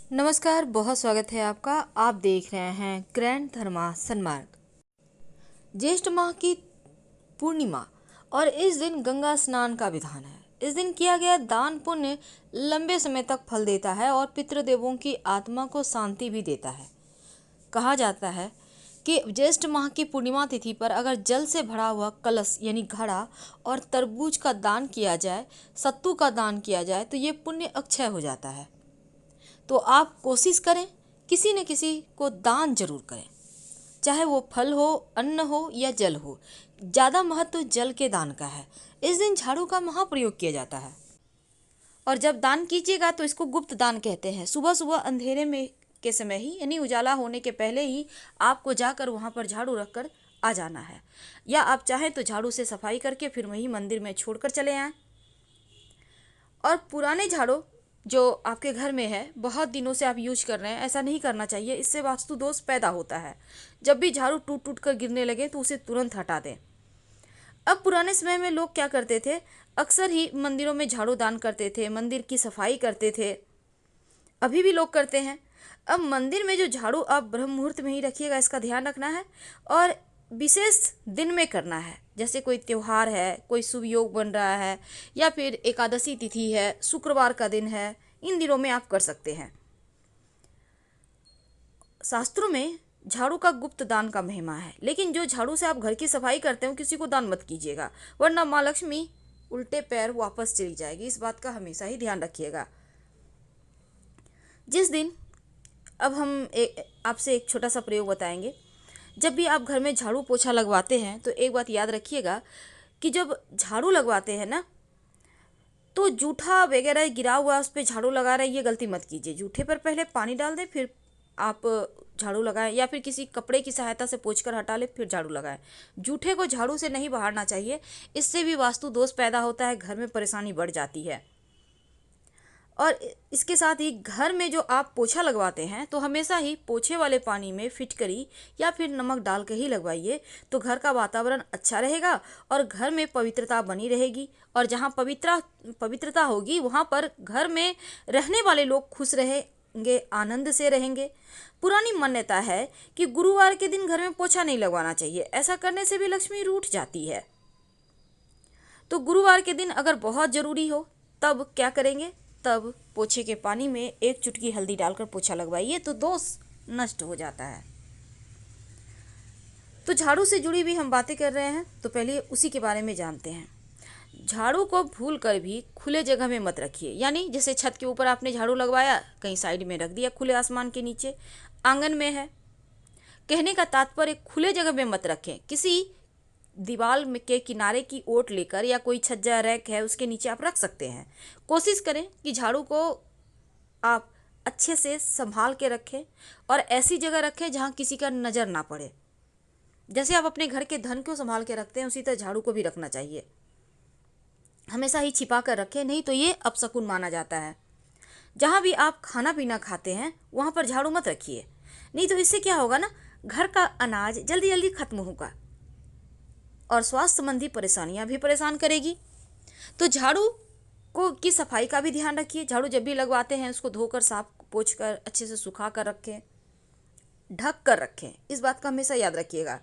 नमस्कार, बहुत स्वागत है आपका। आप देख रहे हैं ग्रैंड धर्मा सन्मार्ग। ज्येष्ठ माह की पूर्णिमा और इस दिन गंगा स्नान का विधान है। इस दिन किया गया दान पुण्य लंबे समय तक फल देता है और पितृदेवों की आत्मा को शांति भी देता है। कहा जाता है कि ज्येष्ठ माह की पूर्णिमा तिथि पर अगर जल से भरा हुआ कलश यानी घड़ा और तरबूज का दान किया जाए, सत्तू का दान किया जाए तो ये पुण्य अक्षय हो जाता है। तो आप कोशिश करें, किसी न किसी को दान जरूर करें, चाहे वो फल हो, अन्न हो या जल हो। ज़्यादा महत्व जल के दान का है। इस दिन झाड़ू का महाप्रयोग किया जाता है और जब दान कीजिएगा तो इसको गुप्त दान कहते हैं। सुबह सुबह अंधेरे में के समय ही यानी उजाला होने के पहले ही आपको जाकर वहाँ पर झाड़ू रखकर आ जाना है, या आप चाहें तो झाड़ू से सफाई करके फिर वहीं मंदिर में छोड़कर चले आएँ। और पुराने झाड़ू जो आपके घर में है, बहुत दिनों से आप यूज कर रहे हैं, ऐसा नहीं करना चाहिए। इससे वास्तु दोष पैदा होता है। जब भी झाड़ू टूट टूट कर गिरने लगे तो उसे तुरंत हटा दें। अब पुराने समय में लोग क्या करते थे, अक्सर ही मंदिरों में झाड़ू दान करते थे, मंदिर की सफाई करते थे। अभी भी लोग करते हैं। अब मंदिर में जो झाड़ू आप ब्रह्म मुहूर्त में ही रखिएगा, इसका ध्यान रखना है। और विशेष दिन में करना है, जैसे कोई त्यौहार है, कोई शुभ योग बन रहा है, या फिर एकादशी तिथि है, शुक्रवार का दिन है, इन दिनों में आप कर सकते हैं। शास्त्रों में झाड़ू का गुप्त दान का महिमा है, लेकिन जो झाड़ू से आप घर की सफाई करते हो किसी को दान मत कीजिएगा, वरना माँ लक्ष्मी उल्टे पैर वापस चली जाएगी। इस बात का हमेशा ही ध्यान रखिएगा। जिस दिन अब हम आपसे एक छोटा सा प्रयोग बताएंगे। जब भी आप घर में झाड़ू पोछा लगवाते हैं तो एक बात याद रखिएगा कि जब झाड़ू लगवाते हैं ना, तो जूठा वगैरह गिरा हुआ उस पर झाड़ू लगा रहे, ये गलती मत कीजिए। जूठे पर पहले पानी डाल दें, फिर आप झाड़ू लगाएं, या फिर किसी कपड़े की सहायता से पोंछकर हटा लें, फिर झाड़ू लगाएं। जूठे को झाड़ू से नहीं बहारना चाहिए, इससे भी वास्तु दोष पैदा होता है, घर में परेशानी बढ़ जाती है। और इसके साथ ही घर में जो आप पोछा लगवाते हैं तो हमेशा ही पोछे वाले पानी में फिटकरी या फिर नमक डाल के ही लगवाइए, तो घर का वातावरण अच्छा रहेगा और घर में पवित्रता बनी रहेगी। और जहाँ पवित्रता होगी वहाँ पर घर में रहने वाले लोग खुश रहेंगे, आनंद से रहेंगे। पुरानी मान्यता है कि गुरुवार के दिन घर में पोछा नहीं लगवाना चाहिए, ऐसा करने से भी लक्ष्मी रूठ जाती है। तो गुरुवार के दिन अगर बहुत ज़रूरी हो तब क्या करेंगे, तब पोछे के पानी में एक चुटकी हल्दी डालकर पोछा लगवाइए, तो दोष नष्ट हो जाता है। तो झाड़ू से जुड़ी भी हम बातें कर रहे हैं, तो पहले उसी के बारे में जानते हैं। झाड़ू को भूल कर भी खुले जगह में मत रखिए, यानी जैसे छत के ऊपर आपने झाड़ू लगवाया, कहीं साइड में रख दिया, खुले आसमान के नीचे, आंगन में है। कहने का तात्पर्य खुले जगह में मत रखें। किसी दीवार के किनारे की ओट लेकर या कोई छज्जा रैक है उसके नीचे आप रख सकते हैं। कोशिश करें कि झाड़ू को आप अच्छे से संभाल के रखें और ऐसी जगह रखें जहां किसी का नज़र ना पड़े। जैसे आप अपने घर के धन को संभाल के रखते हैं, उसी तरह झाड़ू को भी रखना चाहिए। हमेशा ही छिपा कर रखें, नहीं तो ये अपशकुन माना जाता है। जहाँ भी आप खाना पीना खाते हैं वहाँ पर झाड़ू मत रखिए, नहीं तो इससे क्या होगा ना, घर का अनाज जल्दी जल्दी खत्म होगा और स्वास्थ्य संबंधी परेशानियां भी परेशान करेगी। तो झाड़ू को की सफाई का भी ध्यान रखिए। झाड़ू जब भी लगवाते हैं उसको धोकर, साफ पोंछ कर, अच्छे से सुखा कर रखें, ढक कर रखें। इस बात का हमेशा याद रखिएगा।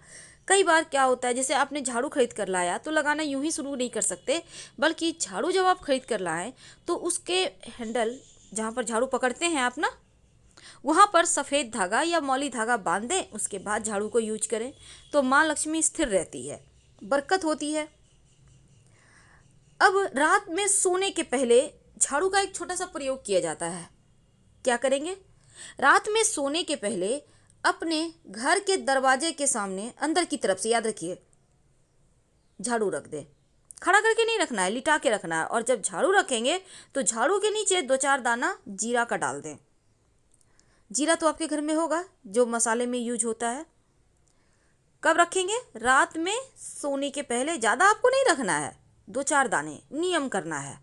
कई बार क्या होता है, जैसे आपने झाड़ू खरीद कर लाया तो लगाना यूं ही शुरू नहीं कर सकते, बल्कि झाड़ू जब आप खरीद कर लाएं तो उसके हैंडल जहाँ पर झाड़ू पकड़ते हैं आप ना, वहाँ पर सफ़ेद धागा या मौली धागा बांध दें। उसके बाद झाड़ू को यूज करें तो माँ लक्ष्मी स्थिर रहती है, बरकत होती है। अब रात में सोने के पहले झाड़ू का एक छोटा सा प्रयोग किया जाता है। क्या करेंगे, रात में सोने के पहले अपने घर के दरवाजे के सामने अंदर की तरफ से, याद रखिए, झाड़ू रख दें। खड़ा करके नहीं रखना है, लिटा के रखना है। और जब झाड़ू रखेंगे तो झाड़ू के नीचे 2-4 दाना जीरा का डाल दें। जीरा तो आपके घर में होगा, जो मसाले में यूज होता है। कब रखेंगे, रात में सोने के पहले। ज़्यादा आपको नहीं रखना है, 2-4 दाने, नियम करना है।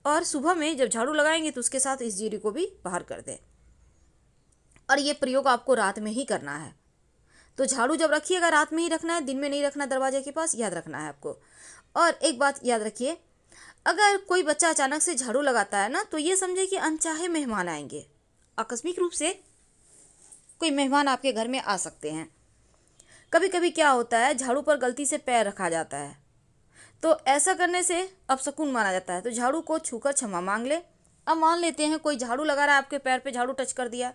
और सुबह में जब झाड़ू लगाएंगे तो उसके साथ इस जीरे को भी बाहर कर दें। और ये प्रयोग आपको रात में ही करना है। तो झाड़ू जब रखिएगा रात में ही रखना है, दिन में नहीं रखना दरवाजे के पास, याद रखना है आपको। और एक बात याद रखिए, अगर कोई बच्चा अचानक से झाड़ू लगाता है ना, तो ये समझे कि अनचाहे मेहमान आएंगे। आकस्मिक रूप से कोई मेहमान आपके घर में आ सकते हैं। कभी कभी क्या होता है, झाड़ू पर गलती से पैर रखा जाता है, तो ऐसा करने से अपशकुन माना जाता है। तो झाड़ू को छूकर क्षमा मांग ले। अब मान लेते हैं कोई झाड़ू लगा रहा है, आपके पैर पे झाड़ू टच कर दिया।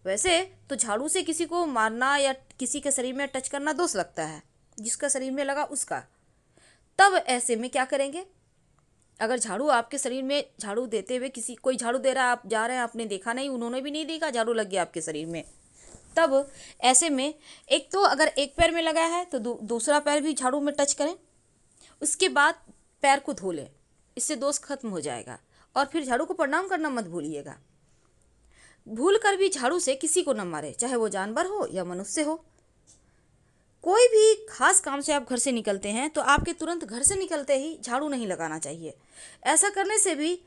वैसे तो झाड़ू से किसी को मारना या किसी के शरीर में टच करना दोष लगता है, जिसका शरीर में लगा उसका। तब ऐसे में क्या करेंगे, अगर झाड़ू आपके शरीर में, झाड़ू देते हुए किसी, कोई झाड़ू दे रहा है, आप जा रहे हैं, आपने देखा नहीं, उन्होंने भी नहीं देखा, झाड़ू लग गया आपके शरीर में, तब ऐसे में एक तो अगर एक पैर में लगा है तो दूसरा पैर भी झाड़ू में टच करें, उसके बाद पैर को धो लें, इससे दोष खत्म हो जाएगा। और फिर झाड़ू को प्रणाम करना मत भूलिएगा। भूल कर भी झाड़ू से किसी को न मारे, चाहे वो जानवर हो या मनुष्य हो। कोई भी खास काम से आप घर से निकलते हैं तो आपके तुरंत घर से निकलते ही झाड़ू नहीं लगाना चाहिए। ऐसा करने से भी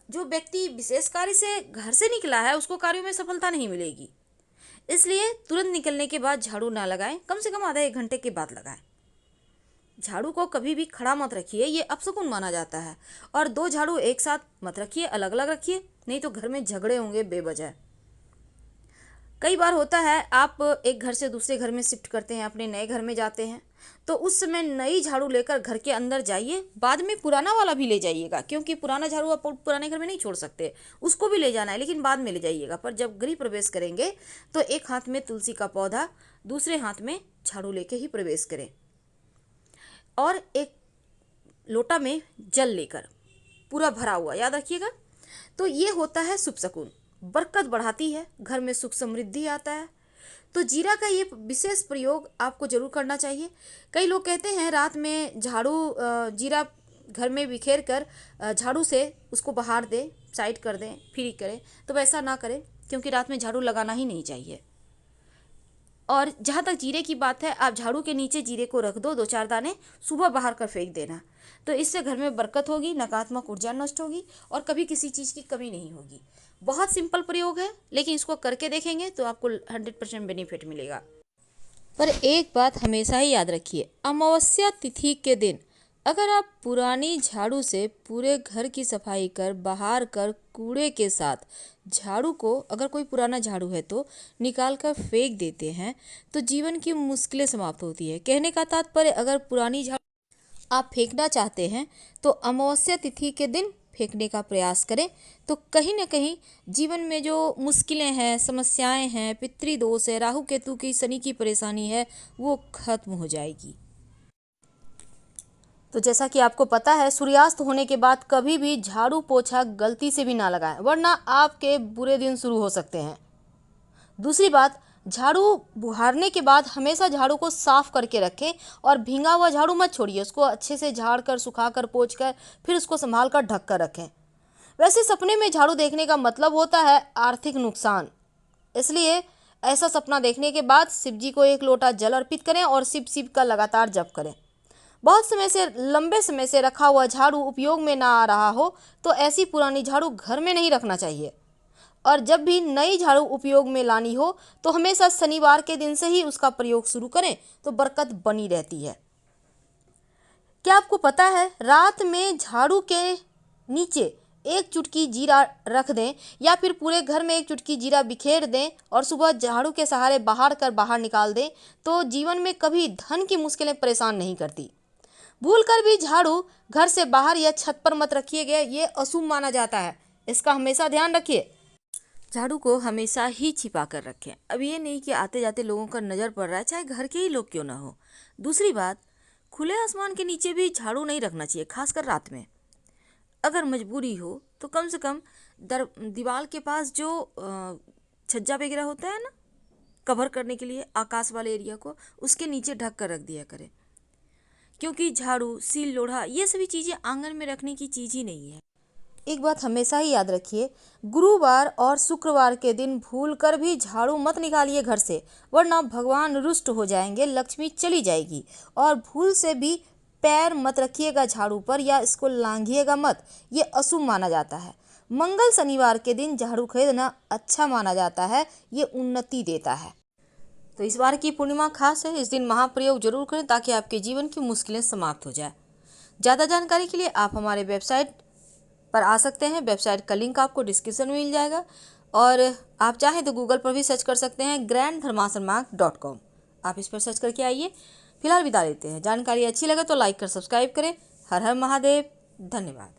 जो व्यक्ति विशेष कार्य से घर से निकला है उसको कार्यों में सफलता नहीं मिलेगी। इसलिए तुरंत निकलने के बाद झाड़ू ना लगाएं, कम से कम आधा एक घंटे के बाद लगाएं। झाड़ू को कभी भी खड़ा मत रखिए, ये अपशकुन माना जाता है। और दो झाड़ू एक साथ मत रखिए, अलग अलग रखिए, नहीं तो घर में झगड़े होंगे बेवजह। कई बार होता है आप एक घर से दूसरे घर में शिफ्ट करते हैं, अपने नए घर में जाते हैं, तो उस समय नई झाड़ू लेकर घर के अंदर जाइए, बाद में पुराना वाला भी ले जाइएगा, क्योंकि पुराना झाड़ू आप पुराने घर में नहीं छोड़ सकते, उसको भी ले जाना है, लेकिन बाद में ले जाइएगा। पर जब गृह प्रवेश करेंगे तो एक हाथ में तुलसी का पौधा, दूसरे हाथ में झाड़ू लेके ही प्रवेश करें। और एक लोटा में जल लेकर, पूरा भरा हुआ, याद रखिएगा। तो ये होता है शुभ शकुन, बरकत बढ़ाती है, घर में सुख समृद्धि आता है। तो जीरा का ये विशेष प्रयोग आपको जरूर करना चाहिए। कई लोग कहते हैं रात में झाड़ू, जीरा घर में बिखेर कर झाड़ू से उसको बाहर दें, साइड कर दें, फ्री करें, तो वैसा ना करें, क्योंकि रात में झाड़ू लगाना ही नहीं चाहिए। और जहाँ तक जीरे की बात है, आप झाड़ू के नीचे जीरे को रख दो, 2-4 दाने, सुबह बाहर कर फेंक देना। तो इससे घर में बरकत होगी, नकारात्मक ऊर्जा नष्ट होगी और कभी किसी चीज़ की कमी नहीं होगी। बहुत सिंपल प्रयोग है, लेकिन इसको करके देखेंगे तो आपको 100% बेनिफिट मिलेगा। पर एक बात हमेशा ही याद रखिए, अमावस्या तिथि के दिन अगर आप पुरानी झाड़ू से पूरे घर की सफाई कर बाहर कर कूड़े के साथ झाड़ू को, अगर कोई पुराना झाड़ू है तो निकाल कर फेंक देते हैं, तो जीवन की मुश्किलें समाप्त होती है। कहने का तात्पर्य, अगर पुरानी झाड़ू आप फेंकना चाहते हैं तो अमावस्या तिथि के दिन फेंकने का प्रयास करें, तो कहीं ना कहीं जीवन में जो मुश्किलें हैं, समस्याएं हैं, पितृदोष है, राहु केतु की, शनि की परेशानी है, वो खत्म हो जाएगी। तो जैसा कि आपको पता है, सूर्यास्त होने के बाद कभी भी झाड़ू पोछा गलती से भी ना लगाएं, वरना आपके बुरे दिन शुरू हो सकते हैं। दूसरी बात, झाड़ू बुहारने के बाद हमेशा झाड़ू को साफ करके रखें और भींगा हुआ झाड़ू मत छोड़िए, उसको अच्छे से झाड़ कर, सुखा कर, पोंछ कर, फिर उसको संभाल कर ढक कर रखें। वैसे सपने में झाड़ू देखने का मतलब होता है आर्थिक नुकसान, इसलिए ऐसा सपना देखने के बाद शिव जी को एक लोटा जल अर्पित करें और शिव शिव का लगातार जप करें। बहुत समय से, लंबे समय से रखा हुआ झाड़ू उपयोग में ना आ रहा हो तो ऐसी पुरानी झाड़ू घर में नहीं रखना चाहिए। और जब भी नई झाड़ू उपयोग में लानी हो तो हमेशा शनिवार के दिन से ही उसका प्रयोग शुरू करें, तो बरकत बनी रहती है। क्या आपको पता है, रात में झाड़ू के नीचे एक चुटकी जीरा रख दें या फिर पूरे घर में एक चुटकी जीरा बिखेर दें और सुबह झाड़ू के सहारे बाहर निकाल दें, तो जीवन में कभी धन की मुश्किलें परेशान नहीं करती। भूल कर भी झाड़ू घर से बाहर या छत पर मत रखिएगा, ये अशुभ माना जाता है, इसका हमेशा ध्यान रखिए। झाड़ू को हमेशा ही छिपा कर रखें। अब ये नहीं कि आते जाते लोगों का नज़र पड़ रहा है, चाहे घर के ही लोग क्यों ना हो। दूसरी बात, खुले आसमान के नीचे भी झाड़ू नहीं रखना चाहिए, खासकर रात में। अगर मजबूरी हो तो कम से कम दीवार के पास जो छज्जा वगैरह होता है ना, कवर करने के लिए आकाश वाले एरिया को, उसके नीचे ढक कर रख दिया करें, क्योंकि झाड़ू, सील, लोढ़ा, ये सभी चीज़ें आंगन में रखने की चीज़ ही नहीं है। एक बात हमेशा ही याद रखिए, गुरुवार और शुक्रवार के दिन भूल कर भी झाड़ू मत निकालिए घर से, वरना भगवान रुष्ट हो जाएंगे, लक्ष्मी चली जाएगी। और भूल से भी पैर मत रखिएगा झाड़ू पर या इसको लांघिएगा मत, ये अशुभ माना जाता है। मंगल शनिवार के दिन झाड़ू खरीदना अच्छा माना जाता है, ये उन्नति देता है। तो इस बार की पूर्णिमा खास है, इस दिन महाप्रयोग जरूर करें ताकि आपके जीवन की मुश्किलें समाप्त हो जाए। ज़्यादा जानकारी के लिए आप हमारे वेबसाइट पर आ सकते हैं। वेबसाइट का लिंक आपको डिस्क्रिप्शन में मिल जाएगा और आप चाहें तो गूगल पर भी सर्च कर सकते हैं grandthermasanmark.com। आप इस पर सर्च करके आइए। फिलहाल विदा लेते हैं। जानकारी अच्छी लगे तो लाइक कर सब्सक्राइब करें। हर हर महादेव। धन्यवाद।